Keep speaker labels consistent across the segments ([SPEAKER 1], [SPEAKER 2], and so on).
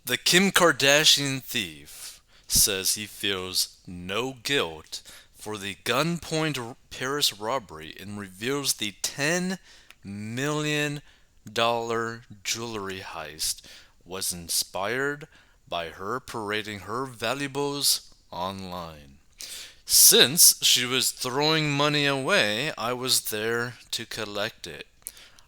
[SPEAKER 1] The Kim Kardashian thief says he feels no guilt for the gunpoint Paris robbery and reveals the $10 million jewelry heist was inspired by her parading her valuables online. Since she was throwing money away, I was there to collect it.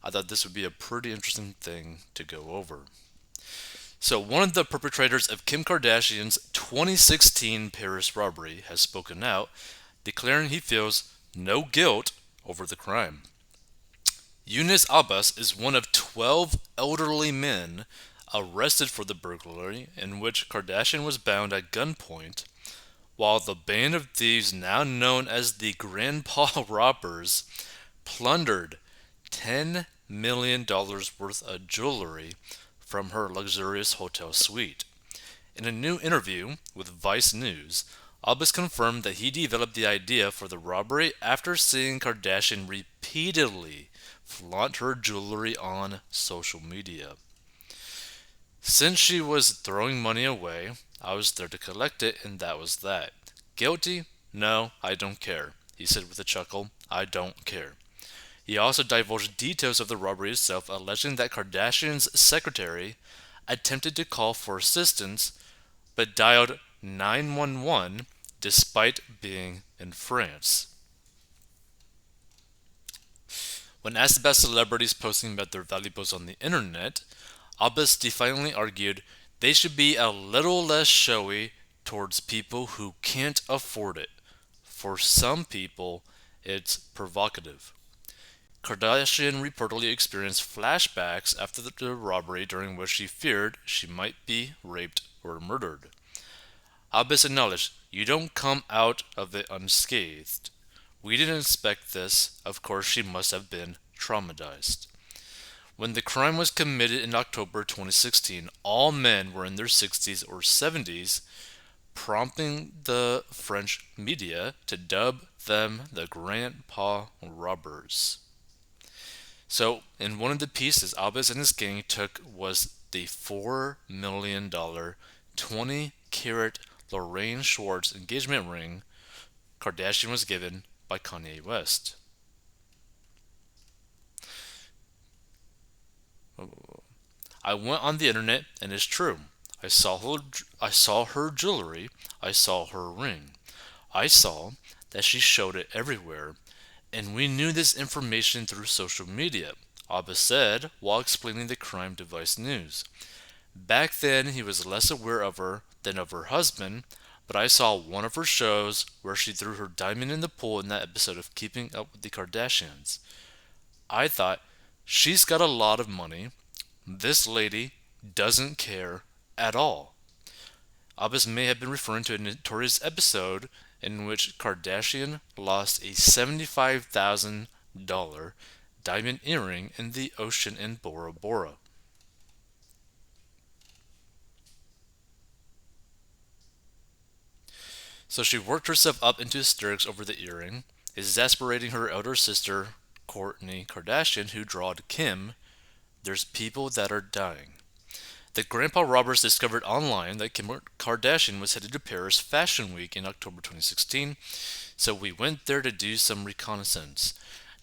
[SPEAKER 1] I thought this would be a pretty interesting thing to go over. So, one of the perpetrators of Kim Kardashian's 2016 Paris robbery has spoken out, declaring he feels no guilt over the crime. Yunus Abbas is one of 12 elderly men arrested for the burglary in which Kardashian was bound at gunpoint, while the band of thieves now known as the Grandpa Robbers plundered $10 million worth of jewelry from her luxurious hotel suite. In a new interview with Vice News, Abbas confirmed that he developed the idea for the robbery after seeing Kardashian repeatedly flaunt her jewelry on social media. Since she was throwing money away, I was there to collect it, and that was that. Guilty? No, I don't care, he said with a chuckle. I don't care. He also divulged details of the robbery itself, alleging that Kardashian's secretary attempted to call for assistance but dialed 911 despite being in France. When asked about celebrities posting about their valuables on the internet, Abbas defiantly argued they should be a little less showy towards people who can't afford it. For some people, it's provocative. Kardashian reportedly experienced flashbacks after the robbery during which she feared she might be raped or murdered. Abbas acknowledged, "You don't come out of it unscathed. We didn't expect this. Of course, she must have been traumatized." When the crime was committed in October 2016, all men were in their 60s or 70s, prompting the French media to dub them the Grandpa Robbers. So, in one of the pieces Abbas and his gang took was the $4 million 20 carat Lorraine Schwartz engagement ring Kardashian was given by Kanye West. I went on the internet and it's true. I saw her jewelry. I saw her ring. I saw that she showed it everywhere, and we knew this information through social media, Abbas said while explaining the crime to Vice News. Back then, he was less aware of her than of her husband, but I saw one of her shows where she threw her diamond in the pool in that episode of Keeping Up with the Kardashians. I thought, she's got a lot of money. This lady doesn't care at all. Abbas may have been referring to a notorious episode in which Kardashian lost a $75,000 diamond earring in the ocean in Bora Bora. So she worked herself up into hysterics over the earring, exasperating her elder sister, Kourtney Kardashian, who drawled, "Kim, there's people that are dying." The Grandpa Robbers discovered online that Kim Kardashian was headed to Paris Fashion Week in October 2016, so we went there to do some reconnaissance.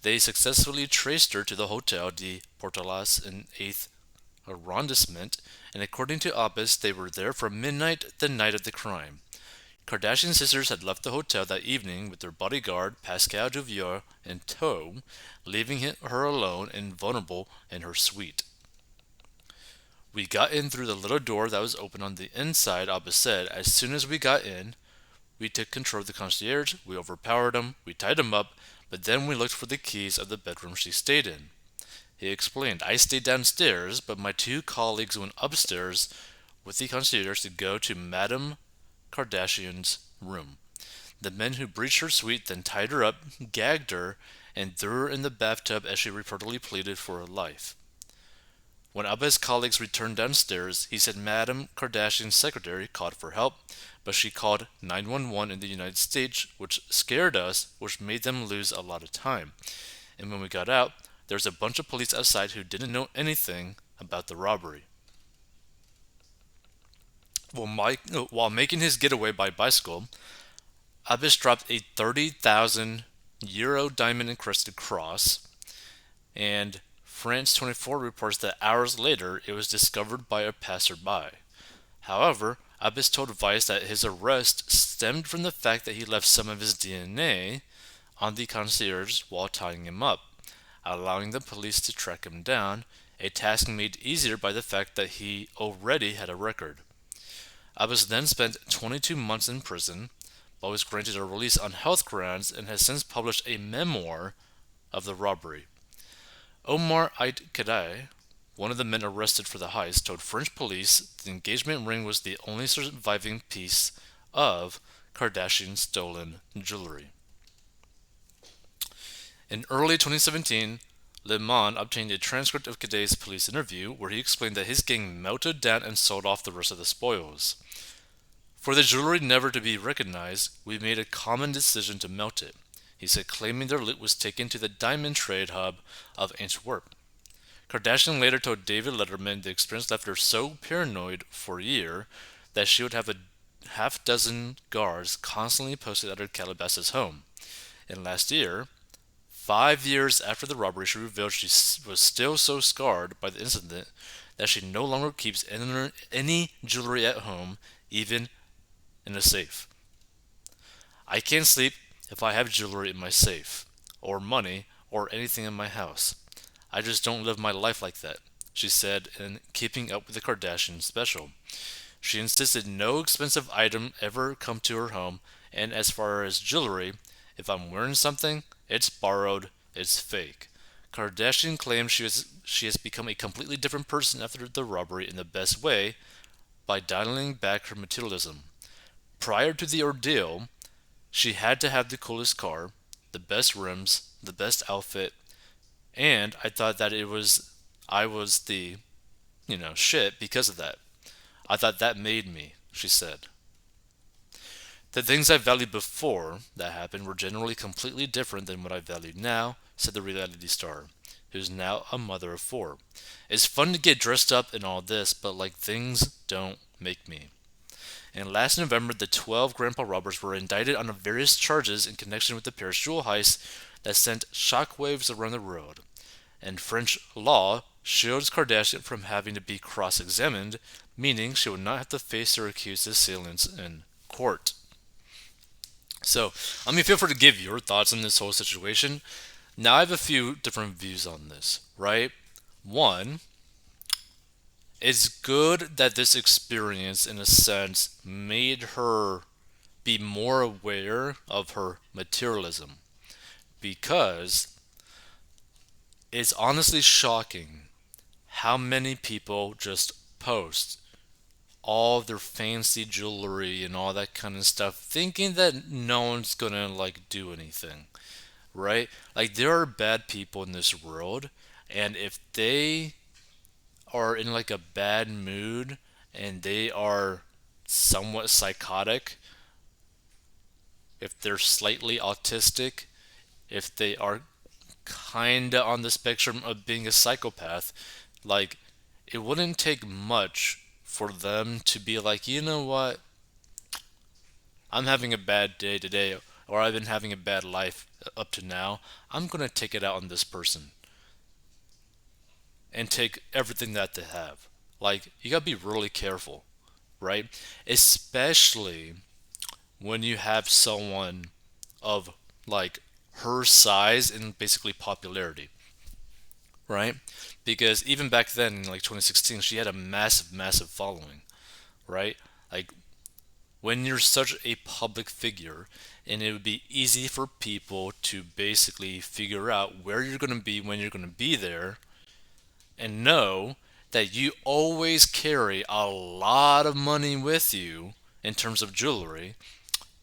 [SPEAKER 1] They successfully traced her to the Hotel de Portalas in 8th arrondissement, and according to Abbas, they were there from midnight the night of the crime. Kardashian sisters had left the hotel that evening with their bodyguard Pascal Duvier in tow, leaving her alone and vulnerable in her suite. "We got in through the little door that was open on the inside," Abbas said. "As soon as we got in, we took control of the concierge, we overpowered him, we tied him up, but then we looked for the keys of the bedroom she stayed in." He explained, "I stayed downstairs, but my two colleagues went upstairs with the concierge to go to Madame Kardashian's room. The men who breached her suite then tied her up, gagged her, and threw her in the bathtub as she reportedly pleaded for her life." When Abbas' colleagues returned downstairs, he said Madame Kardashian's secretary called for help, but she called 911 in the United States, which scared us, which made them lose a lot of time. And when we got out, there was a bunch of police outside who didn't know anything about the robbery. While making his getaway by bicycle, Abbas dropped a 30,000 euro diamond encrusted cross, and France 24 reports that hours later it was discovered by a passerby. However, Abbas told Vice that his arrest stemmed from the fact that he left some of his DNA on the concierge while tying him up, allowing the police to track him down, a task made easier by the fact that he already had a record. Abbas then spent 22 months in prison, but was granted a release on health grounds and has since published a memoir of the robbery. Omar Ait Kadai, one of the men arrested for the heist, told French police the engagement ring was the only surviving piece of Kardashian stolen jewelry. In early 2017, Le Monde obtained a transcript of Kadai's police interview where he explained that his gang melted down and sold off the rest of the spoils. For the jewelry never to be recognized, we made a common decision to melt it, he said, claiming their loot was taken to the diamond trade hub of Antwerp. Kardashian later told David Letterman the experience left her so paranoid for a year that she would have a half dozen guards constantly posted at her Calabasas home. And last year, 5 years after the robbery, she revealed she was still so scarred by the incident that she no longer keeps any jewelry at home, even in a safe. I can't sleep if I have jewelry in my safe, or money, or anything in my house. I just don't live my life like that, she said in Keeping Up with the Kardashians special. She insisted no expensive item ever come to her home, and as far as jewelry, if I'm wearing something, it's borrowed, it's fake. Kardashian claims she has become a completely different person after the robbery in the best way by dialing back her materialism. Prior to the ordeal, she had to have the coolest car, the best rims, the best outfit, and I thought that I was the, shit because of that. I thought that made me, she said. The things I valued before that happened were generally completely different than what I value now, said the reality star, who's now a mother of four. It's fun to get dressed up and all this, but things don't make me. And last November, the 12 grandpa robbers were indicted on various charges in connection with the Paris jewel heist that sent shockwaves around the world. And French law shields Kardashian from having to be cross-examined, meaning she would not have to face her accused assailants in court. So, feel free to give your thoughts on this whole situation. Now, I have a few different views on this, right? One, it's good that this experience, in a sense, made her be more aware of her materialism, because it's honestly shocking how many people just post all of their fancy jewelry and all that kind of stuff, thinking that no one's gonna do anything, right? There are bad people in this world, and if they are in a bad mood and they are somewhat psychotic, if they're slightly autistic, if they are kinda on the spectrum of being a psychopath, it wouldn't take much for them to be you know what, I'm having a bad day today, or I've been having a bad life up to now. I'm gonna take it out on this person and take everything that they have. You gotta be really careful, right? Especially when you have someone of her size and basically popularity, right? Because even back then in 2016, she had a massive, massive following, right? When you're such a public figure, and it would be easy for people to basically figure out where you're going to be when you're going to be there, and know that you always carry a lot of money with you in terms of jewelry,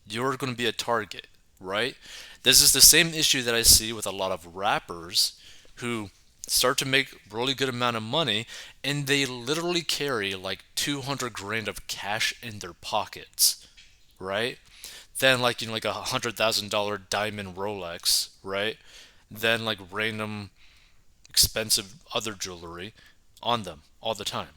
[SPEAKER 1] you're going to be a target, right? This is the same issue that I see with a lot of rappers who start to make really good amount of money, and they literally carry 200 grand of cash in their pockets, right? Then a $100,000 diamond Rolex, right? Then random expensive other jewelry on them all the time.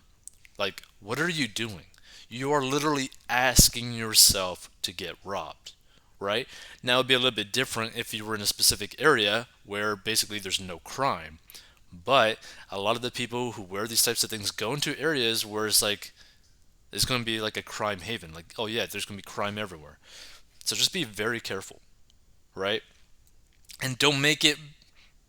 [SPEAKER 1] What are you doing? you are literally asking yourself to get robbed, right? Now it'd be a little bit different if you were in a specific area where basically there's no crime. But a lot of the people who wear these types of things go into areas where it's going to be like a crime haven. Like, oh yeah, there's going to be crime everywhere. So just be very careful, right? And don't make it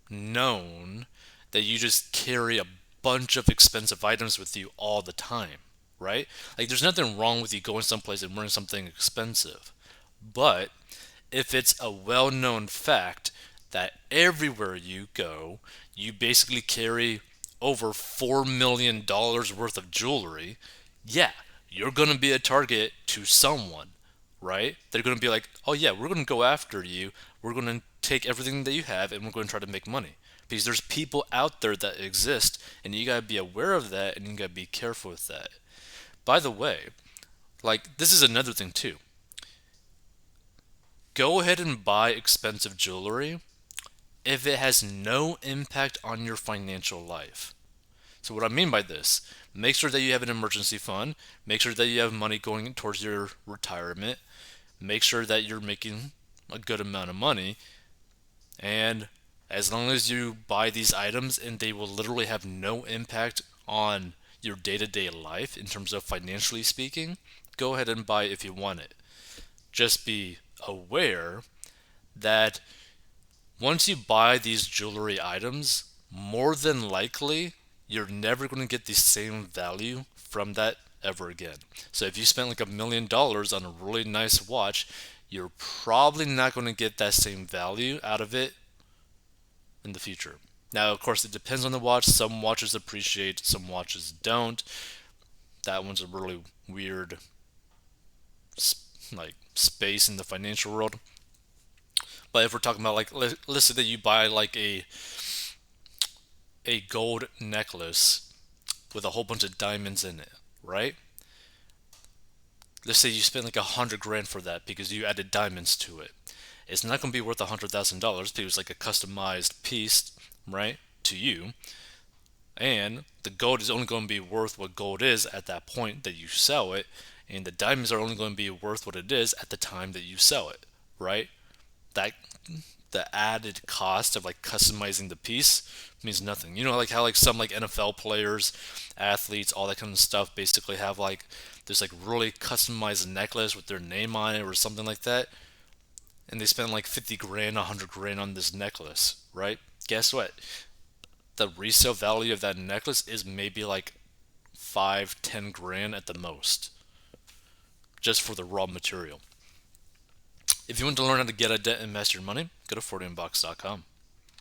[SPEAKER 1] known that you just carry a bunch of expensive items with you all the time, right? Like, there's nothing wrong with you going someplace and wearing something expensive. But if it's a well known fact that everywhere you go, you basically carry over $4 million worth of jewelry, yeah, you're going to be a target to someone, right? They're going to be like, oh yeah, we're going to go after you. We're going to take everything that you have and we're going to try to make money. Because there's people out there that exist, and you got to be aware of that and you got to be careful with that. By the way, like, this is another thing too. Go ahead and buy expensive jewelry if it has no impact on your financial life. So, what I mean by this, make sure that you have an emergency fund, make sure that you have money going towards your retirement, make sure that you're making a good amount of money, and as long as you buy these items and they will literally have no impact on your day to day life in terms of financially speaking, go ahead and buy it if you want it. Just be aware that once you buy these jewelry items, more than likely you're never going to get the same value from that ever again. So if you spent like $1 million on a really nice watch, you're probably not going to get that same value out of it in the future. Now, of course, it depends on the watch. Some watches appreciate, some watches don't. That one's a really weird like space in the financial world. But if we're talking about, like, let's say that you buy like a gold necklace with a whole bunch of diamonds in it, right? Let's say you spend like 100 grand for that because you added diamonds to it. It's not going to be worth $100,000 because it's like a customized piece, right, to you. And the gold is only going to be worth what gold is at that point that you sell it, and the diamonds are only going to be worth what it is at the time that you sell it, right? That the added cost of like customizing the piece means nothing. You know, like how like some like NFL players, athletes, all that kind of stuff basically have like this like really customized necklace with their name on it or something like that, and they spend like 50 grand, 100 grand on this necklace, right? Guess what? The resale value of that necklace is maybe like 5, 10 grand at the most, just for the raw material. If you want to learn how to get a debt and master your money, go to 40inbox.com.